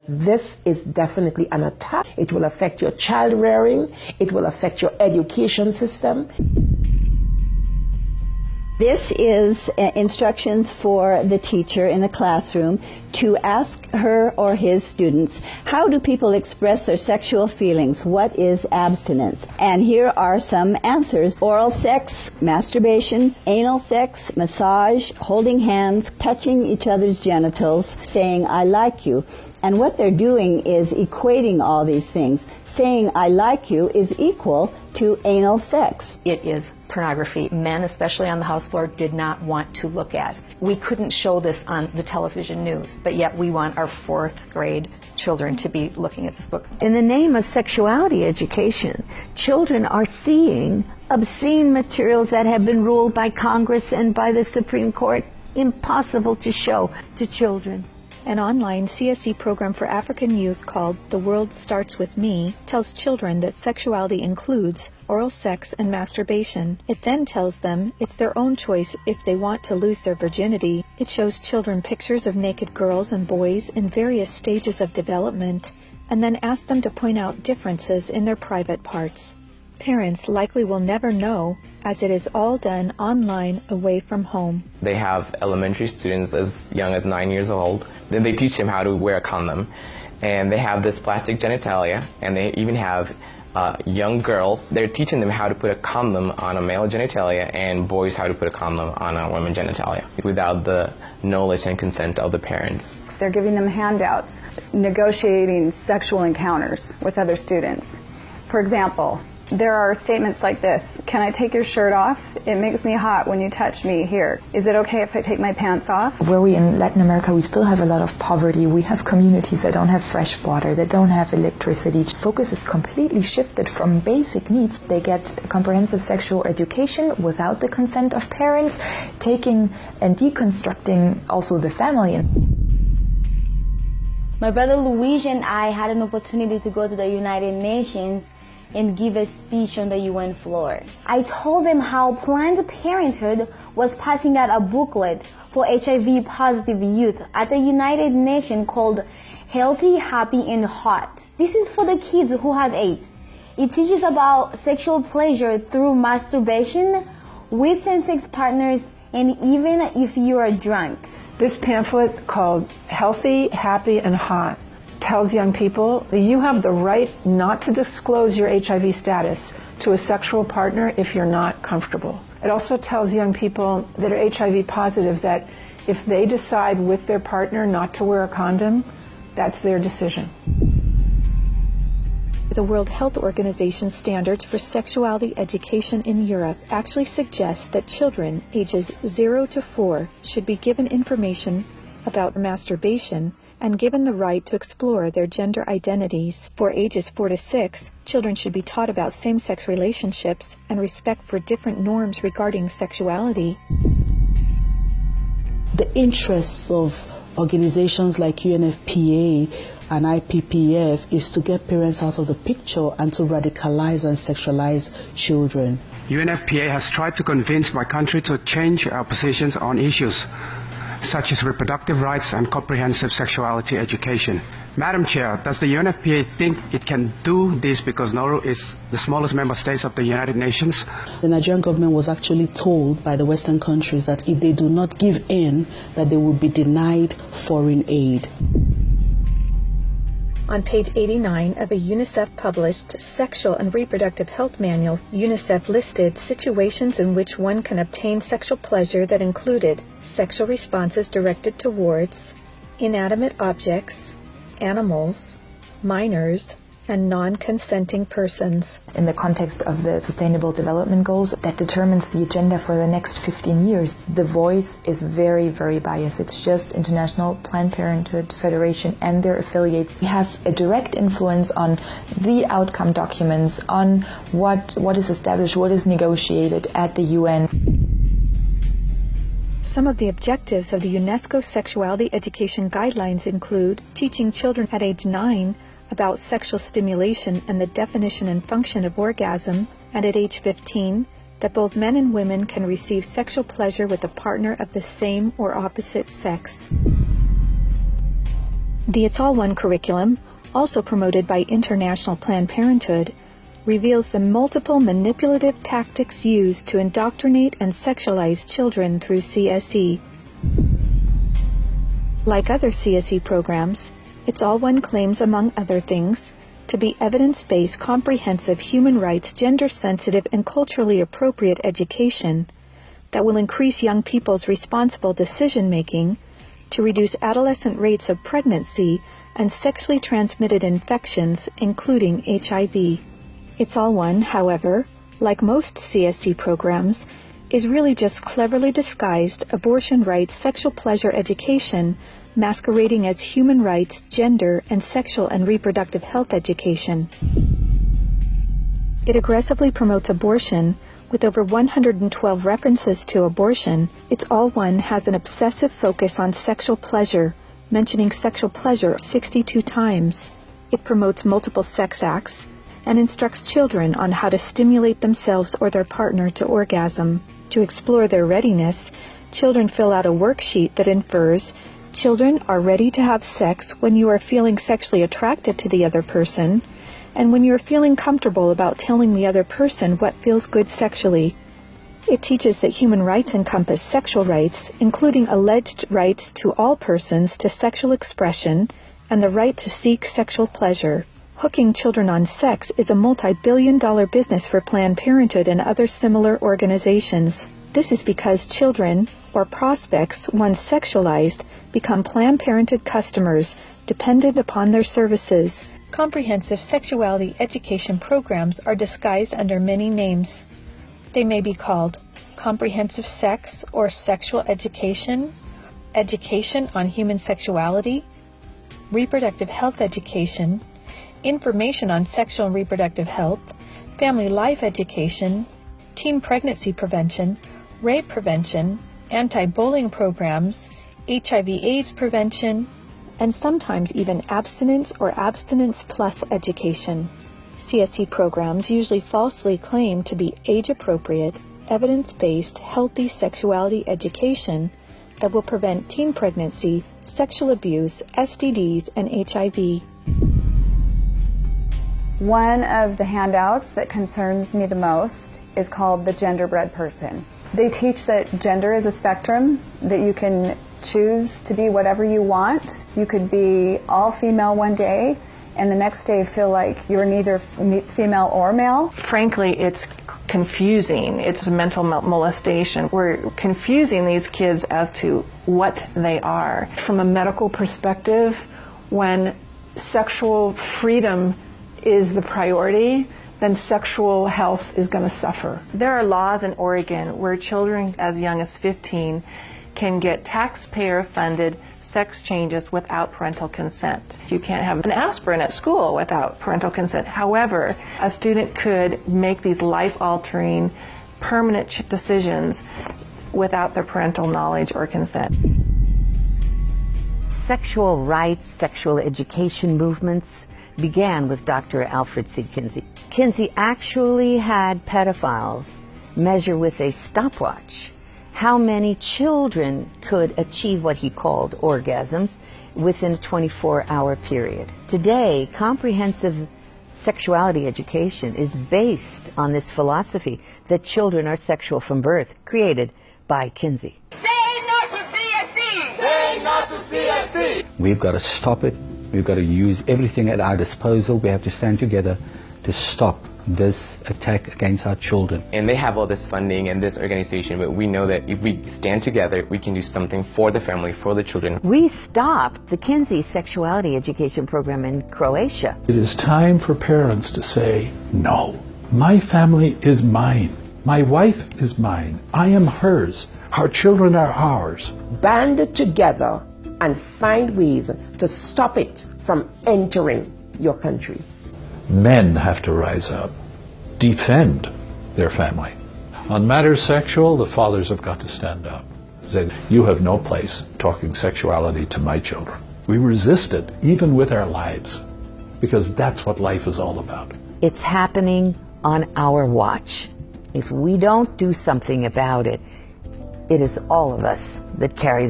This is definitely an attack. It will affect your child rearing. It will affect your education system. This is instructions for the teacher in the classroom to ask her or his students, how do people express their sexual feelings? What is abstinence? And here are some answers. Oral sex, masturbation, anal sex, massage, holding hands, touching each other's genitals, saying, I like you. And what they're doing is equating all these things. Saying, I like you is equal to anal sex. It is pornography. Men, especially on the House floor, did not want to look at. We couldn't show this on the television news, but yet we want our 4th grade children to be looking at this book. In the name of sexuality education, children are seeing obscene materials that have been ruled by Congress and by the Supreme Court impossible to show to children. An online CSE program for African youth called The World Starts With Me tells children that sexuality includes oral sex and masturbation. It then tells them it's their own choice if they want to lose their virginity. It shows children pictures of naked girls and boys in various stages of development, and then asks them to point out differences in their private parts. Parents likely will never know, as it is all done online away from home. They have elementary students as young as 9 years old. Then they teach them how to wear a condom. And they have this plastic genitalia, and they even have young girls. They're teaching them how to put a condom on a male genitalia and boys how to put a condom on a woman's genitalia without the knowledge and consent of the parents. They're giving them handouts, negotiating sexual encounters with other students. For example, there are statements like this: can I take your shirt off? It makes me hot when you touch me here. Is it okay if I take my pants off? Where we in Latin America, we still have a lot of poverty. We have communities that don't have fresh water, that don't have electricity. Focus is completely shifted from basic needs. They get comprehensive sexual education without the consent of parents, taking and deconstructing also the family. My brother Luigi and I had an opportunity to go to the United Nations and give a speech on the UN floor. I told them how Planned Parenthood was passing out a booklet for HIV positive youth at the United Nations called Healthy, Happy and Hot. This is for the kids who have AIDS. It teaches about sexual pleasure through masturbation, with same-sex partners, and even if you are drunk. This pamphlet called Healthy, Happy and Hot tells young people that you have the right not to disclose your HIV status to a sexual partner if you're not comfortable. It also tells young people that are HIV positive that if they decide with their partner not to wear a condom, that's their decision. The World Health Organization standards for sexuality education in Europe actually suggest that children ages 0 to 4 should be given information about masturbation and given the right to explore their gender identities. For ages 4 to 6, children should be taught about same-sex relationships and respect for different norms regarding sexuality. The interests of organizations like UNFPA and IPPF is to get parents out of the picture and to radicalize and sexualize children. UNFPA has tried to convince my country to change our positions on issues such as reproductive rights and comprehensive sexuality education. Madam Chair, does the UNFPA think it can do this because Nauru is the smallest member state of the United Nations? The Nigerian government was actually told by the Western countries that if they do not give in, that they will be denied foreign aid. On page 89 of a UNICEF-published Sexual and Reproductive Health Manual, UNICEF listed situations in which one can obtain sexual pleasure that included sexual responses directed towards inanimate objects, animals, minors, and non-consenting persons. In the context of the Sustainable Development Goals that determines the agenda for the next 15 years, the voice is very, very biased. It's just International Planned Parenthood Federation and their affiliates have a direct influence on the outcome documents, on what is established, what is negotiated at the UN. Some of the objectives of the UNESCO Sexuality Education Guidelines include teaching children at age 9 about sexual stimulation and the definition and function of orgasm, and at age 15, that both men and women can receive sexual pleasure with a partner of the same or opposite sex. The It's All One curriculum, also promoted by International Planned Parenthood, reveals the multiple manipulative tactics used to indoctrinate and sexualize children through CSE. Like other CSE programs, It's All One claims, among other things, to be evidence-based, comprehensive, human rights, gender-sensitive, and culturally appropriate education that will increase young people's responsible decision-making, to reduce adolescent rates of pregnancy and sexually transmitted infections, including HIV. It's All One, however, like most CSE programs, is really just cleverly disguised abortion rights, sexual pleasure education, masquerading as human rights, gender, and sexual and reproductive health education. It aggressively promotes abortion. With over 112 references to abortion, It's All One has an obsessive focus on sexual pleasure, mentioning sexual pleasure 62 times. It promotes multiple sex acts and instructs children on how to stimulate themselves or their partner to orgasm. To explore their readiness, children fill out a worksheet that infers children are ready to have sex when you are feeling sexually attracted to the other person, and when you're feeling comfortable about telling the other person what feels good sexually. It teaches that human rights encompass sexual rights, including alleged rights to all persons to sexual expression and the right to seek sexual pleasure. Hooking children on sex is a multi-billion-dollar business for Planned Parenthood and other similar organizations. This is because children, or prospects, once sexualized, become Planned Parenthood customers, dependent upon their services. Comprehensive sexuality education programs are disguised under many names. They may be called comprehensive sex or sexual education, education on human sexuality, reproductive health education, information on sexual and reproductive health, family life education, teen pregnancy prevention, rape prevention, anti-bullying programs, HIV/AIDS prevention, and sometimes even abstinence or abstinence plus education. CSE programs usually falsely claim to be age-appropriate, evidence-based, healthy sexuality education that will prevent teen pregnancy, sexual abuse, STDs, and HIV. One of the handouts that concerns me the most is called the Genderbread Person. They teach that gender is a spectrum, that you can choose to be whatever you want. You could be all female one day and the next day feel like you're neither female or male. Frankly, it's confusing. It's mental molestation. We're confusing these kids as to what they are. From a medical perspective, when sexual freedom is the priority, then sexual health is going to suffer. There are laws in Oregon where children as young as 15 can get taxpayer-funded sex changes without parental consent. You can't have an aspirin at school without parental consent. However, a student could make these life-altering, permanent decisions without their parental knowledge or consent. Sexual rights, sexual education movements began with Dr. Alfred C. Kinsey. Kinsey actually had pedophiles measure with a stopwatch how many children could achieve what he called orgasms within a 24-hour period. Today, comprehensive sexuality education is based on this philosophy that children are sexual from birth, created by Kinsey. Say no to CSE! Say no to CSE! We've got to stop it. We've got to use everything at our disposal. We have to stand together to stop this attack against our children. And they have all this funding and this organization, but we know that if we stand together, we can do something for the family, for the children. We stopped the Kinsey sexuality education program in Croatia. It is time for parents to say, no, my family is mine. My wife is mine. I am hers. Our children are ours. Band together and find ways to stop it from entering your country. Men have to rise up, defend their family. On matters sexual, the fathers have got to stand up. Say, you have no place talking sexuality to my children. We resist it, even with our lives, because that's what life is all about. It's happening on our watch. If we don't do something about it, it is all of us that carry the